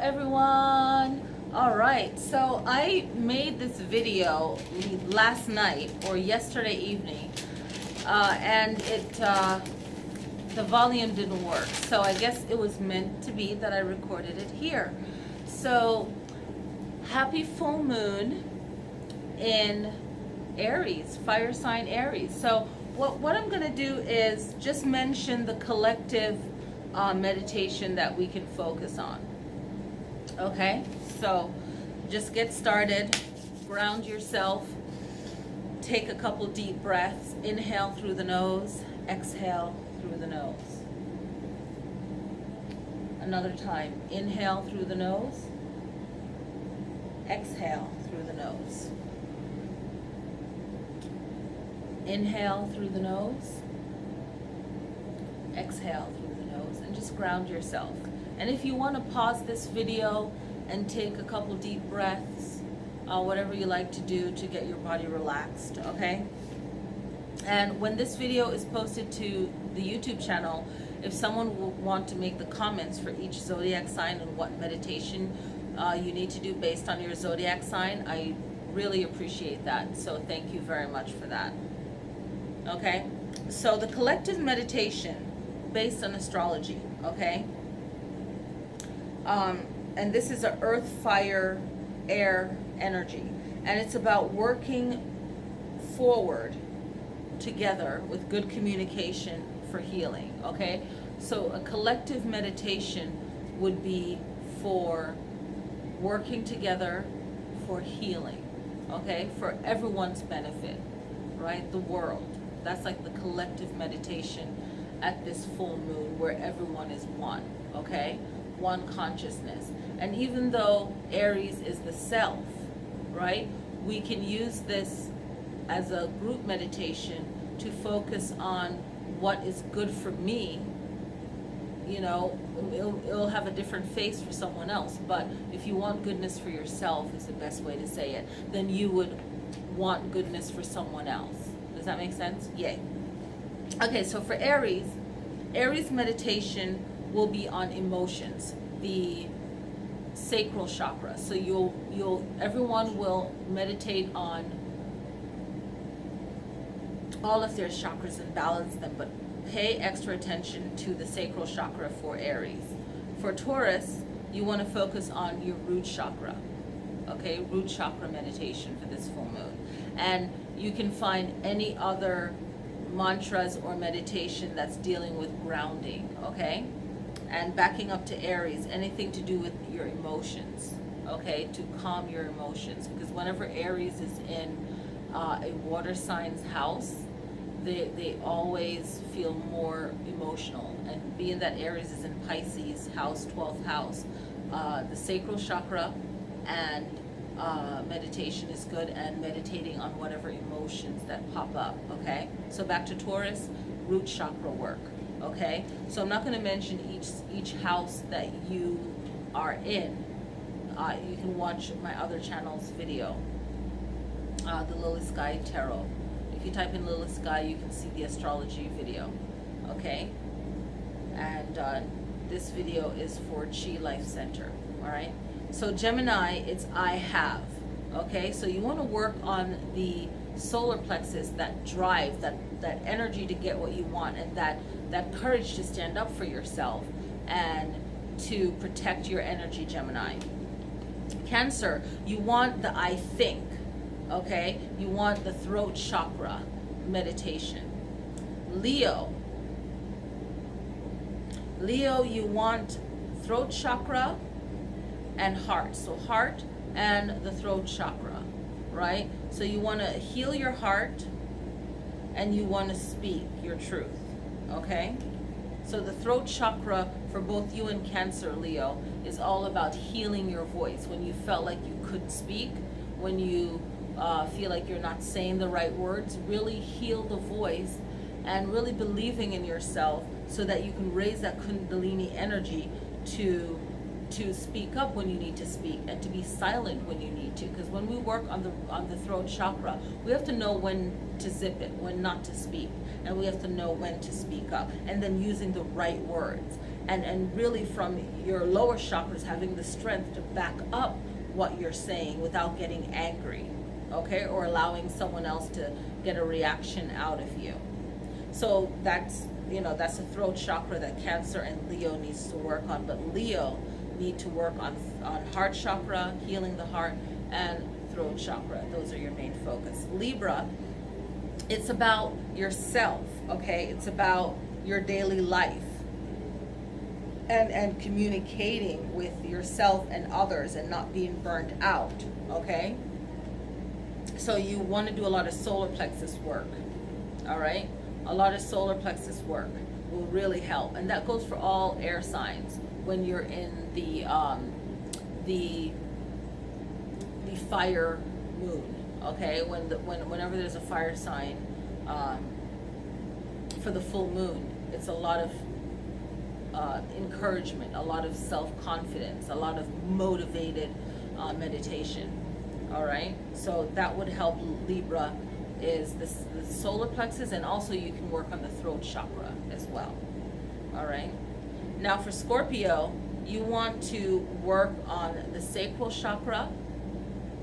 everyone. All right, so I made this video last night or yesterday evening, and the volume didn't work. So I guess it was meant to be that I recorded it here. So happy full moon in Aries, fire sign Aries. So what I'm going to do is just mention the collective meditation that we can focus on. Okay, so just get started, ground yourself, take a couple deep breaths, inhale through the nose, exhale through the nose. Another time, inhale through the nose, exhale through the nose. Inhale through the nose, exhale through the nose, and just ground yourself. And if you want to pause this video and take a couple deep breaths, whatever you like to do to get your body relaxed, okay? And when this video is posted to the YouTube channel, if someone will want to make the comments for each zodiac sign and what meditation you need to do based on your zodiac sign, I really appreciate that. So thank you very much for that. Okay? So the collective meditation based on astrology, okay? And this is a earth, fire, air energy. And it's about working forward together with good communication for healing, okay? So a collective meditation would be for working together for healing, okay? For everyone's benefit, right? The world. That's like the collective meditation at this full moon where everyone is one, okay? One consciousness. And even though Aries is the self, right? We can use this as a group meditation to focus on what is good for me. You know, it'll have a different face for someone else, but if you want goodness for yourself is the best way to say it, then you would want goodness for someone else. Does that make sense? Yay. Okay, so for Aries meditation will be on emotions, the sacral chakra. So everyone will meditate on all of their chakras and balance them, but pay extra attention to the sacral chakra for Aries. For Taurus, you want to focus on your root chakra. Okay, root chakra meditation for this full moon. And you can find any other mantras or meditation that's dealing with grounding, okay? And backing up to Aries, anything to do with your emotions, okay? To calm your emotions, because whenever Aries is in a water sign's house, they always feel more emotional. And being that Aries is in Pisces house, 12th house, the sacral chakra and meditation is good, and meditating on whatever emotions that pop up, okay? So back to Taurus, root chakra work, okay? So I'm not going to mention each house that you are in. You can watch my other channel's video, the Lily Sky Tarot. If you type in Lily Sky, you can see the astrology video, okay? And this video is for Chi Life Center, all right? So Gemini, it's I have, okay? So you want to work on the solar plexus, that drive, that energy to get what you want, and that courage to stand up for yourself and to protect your energy, Gemini. Cancer, you want the I think, okay? You want the throat chakra meditation. Leo, you want throat chakra and heart. So heart and the throat chakra, right? So you want to heal your heart and you want to speak your truth, okay? So the throat chakra for both you and Cancer, Leo, is all about healing your voice. When you felt like you couldn't speak, when you feel like you're not saying the right words, really heal the voice and really believing in yourself so that you can raise that Kundalini energy to speak up when you need to speak and to be silent when you need to. Because when we work on the throat chakra, we have to know when to zip it, when not to speak, and we have to know when to speak up, and then using the right words. and really from your lower chakras having the strength to back up what you're saying without getting angry, okay, or allowing someone else to get a reaction out of you. So that's, you know, that's the throat chakra that Cancer and Leo needs to work on. But Leo need to work on heart chakra, healing the heart, and throat chakra. Those are your main focus. Libra, it's about yourself, okay? It's about your daily life and communicating with yourself and others and not being burnt out, okay? So you want to do a lot of solar plexus work, all right? A lot of solar plexus work will really help, and that goes for all air signs. When you're in the fire moon, okay? Whenever there's a fire sign, for the full moon, it's a lot of encouragement, a lot of self-confidence, a lot of motivated meditation. All right, so that would help Libra, is the solar plexus, and also you can work on the throat chakra as well. All right, now for Scorpio, you want to work on the sacral chakra,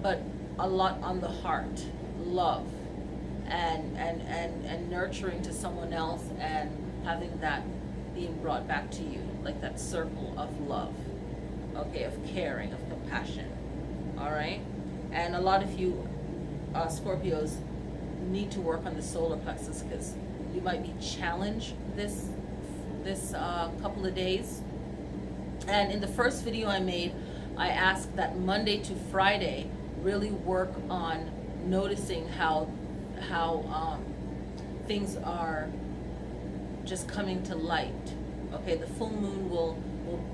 but a lot on the heart, love, and nurturing to someone else, and having that being brought back to you, like that circle of love, okay, of caring, of compassion. All right, and a lot of you Scorpios need to work on the solar plexus, because you might be challenged this couple of days. And in the first video I made, I asked that Monday to Friday really work on noticing how things are just coming to light. Okay, the full moon will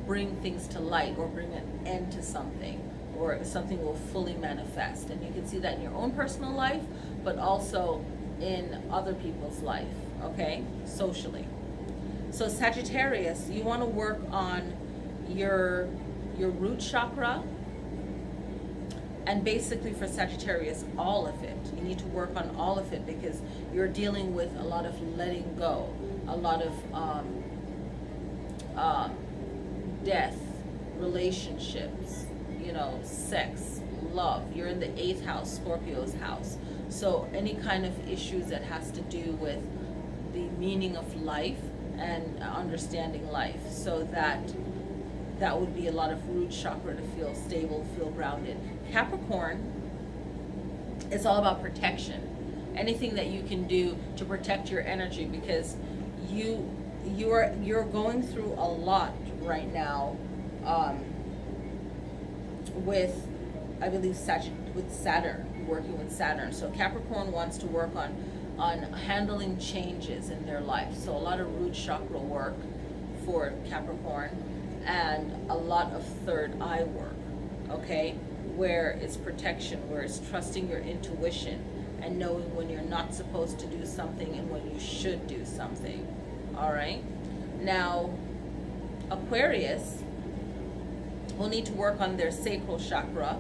bring things to light, or bring an end to something, or something will fully manifest. And you can see that in your own personal life, but also in other people's life, okay, socially. So Sagittarius, you want to work on your root chakra, and basically for Sagittarius, all of it. You need to work on all of it, because you're dealing with a lot of letting go, a lot of death, relationships, you know, sex, love. You're in the 8th house, Scorpio's house. So any kind of issues that has to do with the meaning of life and understanding life. So that would be a lot of root chakra to feel stable, feel grounded. Capricorn, it's all about protection. Anything that you can do to protect your energy, because you're going through a lot right now, with, I believe, with Saturn, working with Saturn. So Capricorn wants to work on handling changes in their life. So a lot of root chakra work for Capricorn, and a lot of third eye work, okay, where it's protection, where it's trusting your intuition and knowing when you're not supposed to do something and when you should do something. All right, now Aquarius will need to work on their sacral chakra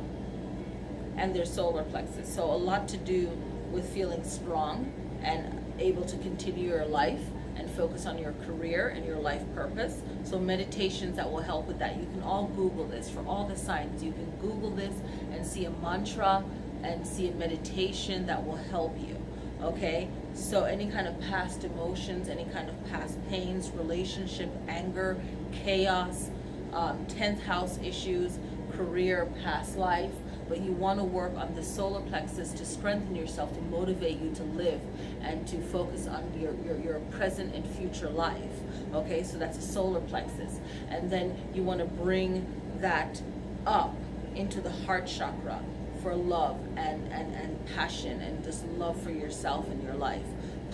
and their solar plexus. So a lot to do with feeling strong and able to continue your life and focus on your career and your life purpose. So meditations that will help with that. You can all Google this for all the signs. You can Google this and see a mantra and see a meditation that will help you. Okay, so any kind of past emotions, any kind of past pains, relationship, anger, chaos, 10th house issues, career, past life, but you want to work on the solar plexus to strengthen yourself, to motivate you to live and to focus on your present and future life. Okay, so that's a solar plexus. And then you want to bring that up into the heart chakra for love and passion and just love for yourself and your life.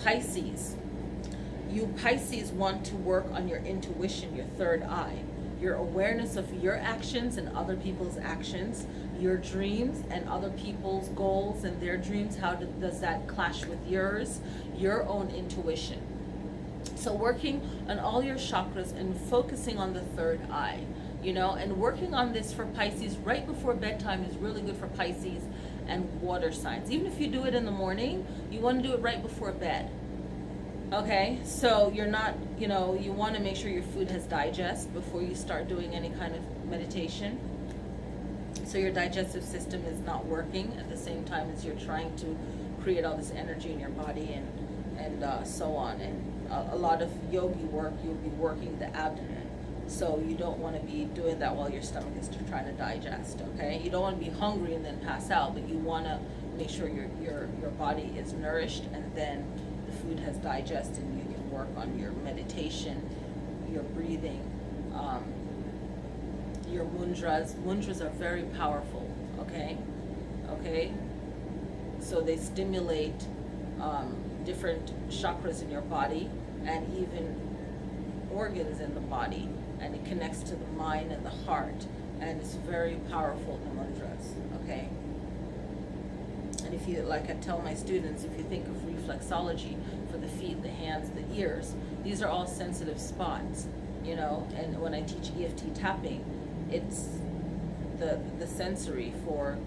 Pisces, you Pisces want to work on your intuition, your third eye, your awareness of your actions and other people's actions, your dreams and other people's goals and their dreams. How does that clash with yours? Your own intuition. So working on all your chakras and focusing on the third eye, you know, and working on this for Pisces right before bedtime is really good for Pisces and water signs. Even if you do it in the morning, you want to do it right before bed. Okay, so you're not, you want to make sure your food has digest before you start doing any kind of meditation. So your digestive system is not working at the same time as you're trying to create all this energy in your body and so on. And a lot of yogi work, you'll be working the abdomen. So you don't want to be doing that while your stomach is trying to digest, okay? You don't want to be hungry and then pass out, but you want to make sure your body is nourished, and then the food has digested, and you can work on your meditation, your breathing, your mudras. Mudras are very powerful, okay? Okay? So they stimulate different chakras in your body and even organs in the body, and it connects to the mind and the heart, and it's very powerful, the mudras, okay? And if you, like I tell my students, if you think of reflexology for the feet, the hands, the ears, these are all sensitive spots, and when I teach EFT tapping, it's the sensory for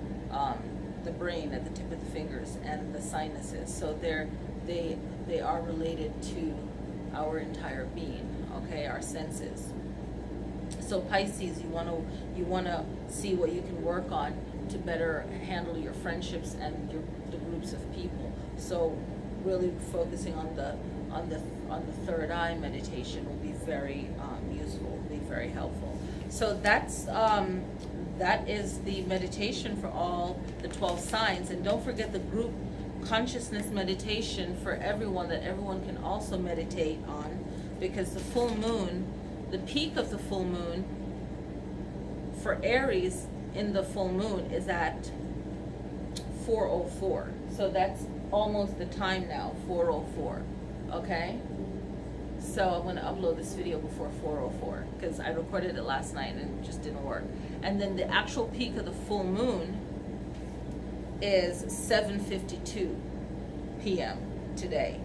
the brain at the tip of the fingers and the sinuses. So they are related to our entire being, okay, our senses. So Pisces, you want to see what you can work on to better handle your friendships and the groups of people. So really focusing on the third eye meditation will be very useful, will be very helpful. So that is the meditation for all the 12 signs. And don't forget the group consciousness meditation for everyone, that everyone can also meditate on, because the full moon, the peak of the full moon for Aries in the full moon is at 4:04. So that's almost the time now, 4:04. Okay? So I'm going to upload this video before 4:04 because I recorded it last night and it just didn't work. And then the actual peak of the full moon is 7:52 p.m. today.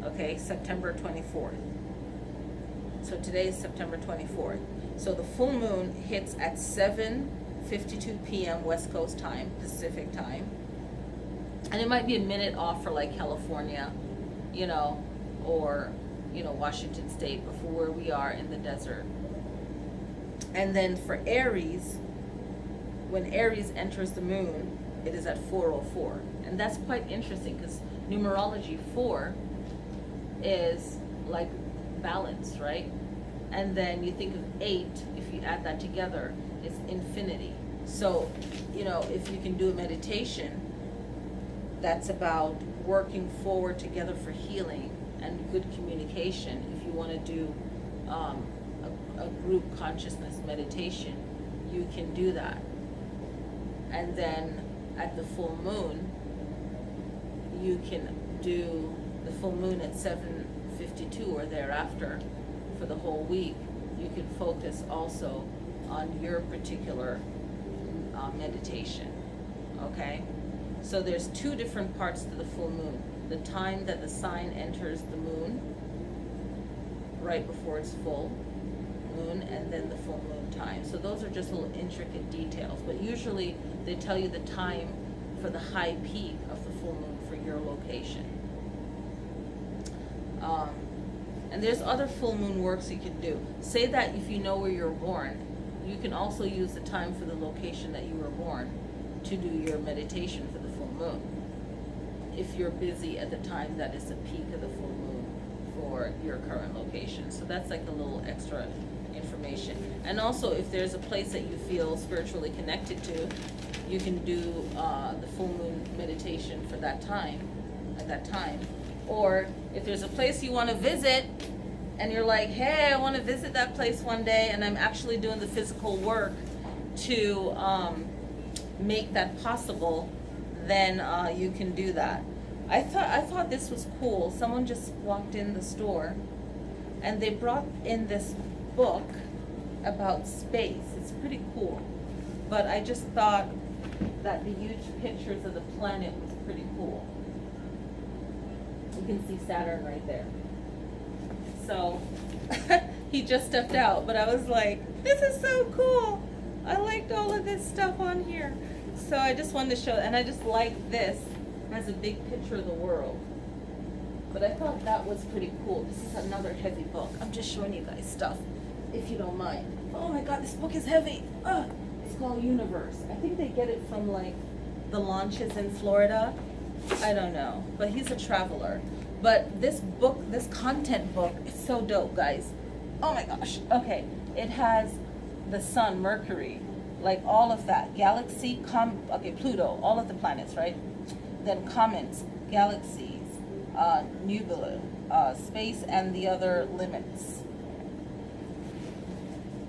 Okay? September 24th. So today is September 24th. So the full moon hits at 7:52 p.m. West Coast time, Pacific time. And it might be a minute off for like California, or, Washington State, before where we are in the desert. And then for Aries, when Aries enters the moon, it is at 4:04. And that's quite interesting because numerology 4 is like balance, right? And then you think of 8, if you add that together, it's infinity. So, if you can do a meditation that's about working forward together for healing and good communication, if you want to do a group consciousness meditation, you can do that. And then at the full moon, you can do the full moon at 7:52 or thereafter for the whole week. You can focus also on your particular meditation, okay? So there's 2 different parts to the full moon. The time that the sign enters the moon, right before it's full moon, and then the full moon time. So those are just little intricate details, but usually they tell you the time for the high peak of the full moon for your location. And there's other full moon works you can do. Say that if you know where you're born, you can also use the time for the location that you were born to do your meditation for the full moon, if you're busy at the time that is the peak of the full moon for your current location. So that's like a little extra information. And also, if there's a place that you feel spiritually connected to, you can do the full moon meditation for that time, at that time. Or if there's a place you want to visit and you're like, hey, I want to visit that place one day, and I'm actually doing the physical work to make that possible, then you can do that. I thought this was cool. Someone just walked in the store and they brought in this book about space. It's pretty cool. But I just thought that the huge pictures of the planet was pretty cool. You can see Saturn right there. So he just stepped out, but I was like, this is so cool. I liked all of this stuff on here. So I just wanted to show, and I just like this. It has a big picture of the world. But I thought that was pretty cool. This is another heavy book. I'm just showing you guys stuff, if you don't mind. Oh my God, this book is heavy. It's called Universe. I think they get it from like the launches in Florida. I don't know, but he's a traveler. But this book, this content book, is so dope, guys. Oh my gosh. Okay, it has the sun, Mercury, like all of that, galaxy, Pluto, all of the planets, right? Then comets, galaxies, nebula, space, and the other limits.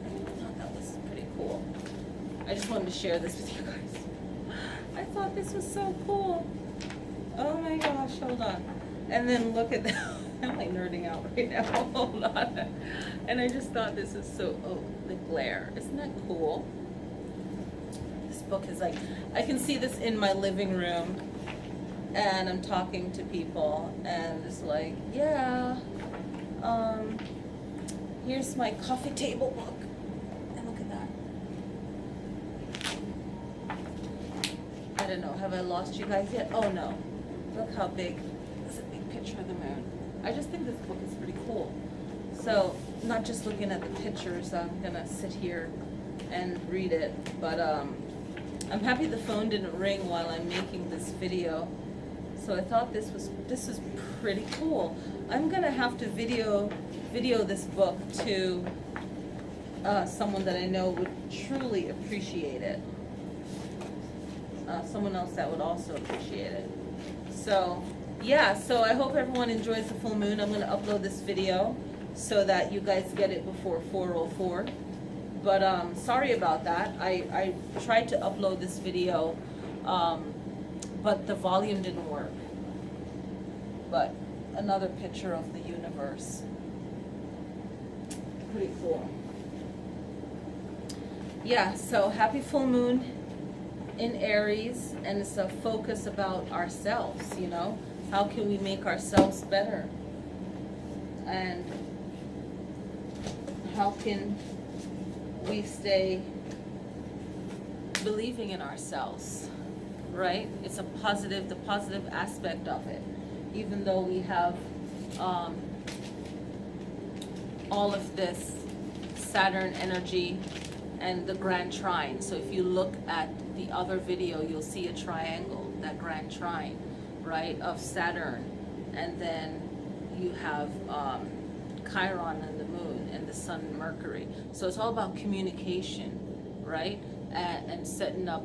I thought that was pretty cool. I just wanted to share this with you guys. I thought this was so cool. Oh my gosh, hold on. And then look at that. I'm like nerding out right now. Hold on. And I just thought this is so, the glare. Isn't that cool? This book is like, I can see this in my living room, and I'm talking to people, and it's like, yeah, here's my coffee table book. And look at that. I don't know, have I lost you guys yet? Oh no. Look how big. That's a big picture of the moon. I just think this book is pretty cool. So, not just looking at the pictures, I'm gonna sit here and read it, but I'm happy the phone didn't ring while I'm making this video. So I thought this is pretty cool. I'm gonna have to video this book to someone that I know would truly appreciate it. Someone else that would also appreciate it. So yeah, so I hope everyone enjoys the full moon. I'm gonna upload this video so that you guys get it before 4:04. But sorry about that. I tried to upload this video, but the volume didn't work. But another picture of the universe. Pretty cool. Yeah, so happy full moon in Aries, and it's a focus about ourselves, you know? How can we make ourselves better? And how can we stay believing in ourselves, right? It's a positive, the positive aspect of it. Even though we have all of this Saturn energy and the grand trine. So if you look at the other video, you'll see a triangle, that grand trine, right, of Saturn. And then you have Chiron and the moon and the sun and Mercury. So it's all about communication, right? And setting up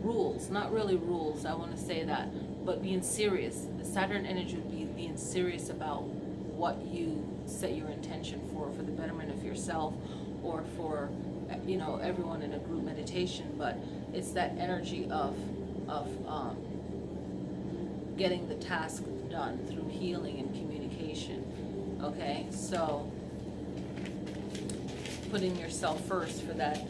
rules, not really rules, I want to say that, but being serious. The Saturn energy would be being serious about what you set your intention for the betterment of yourself, or for, you know, everyone in a group meditation. But it's that energy of getting the task done through healing and communication. Okay, so putting yourself first for that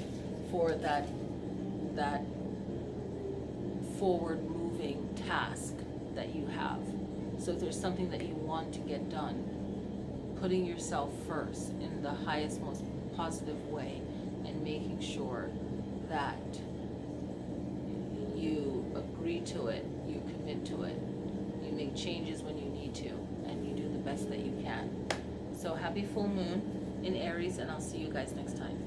forward moving task that you have. So if there's something that you want to get done, putting yourself first in the highest, most positive way, and making sure that you agree to it, you commit to it, you make changes when you need to, and you do the best that you can. So happy full moon in Aries, and I'll see you guys next time.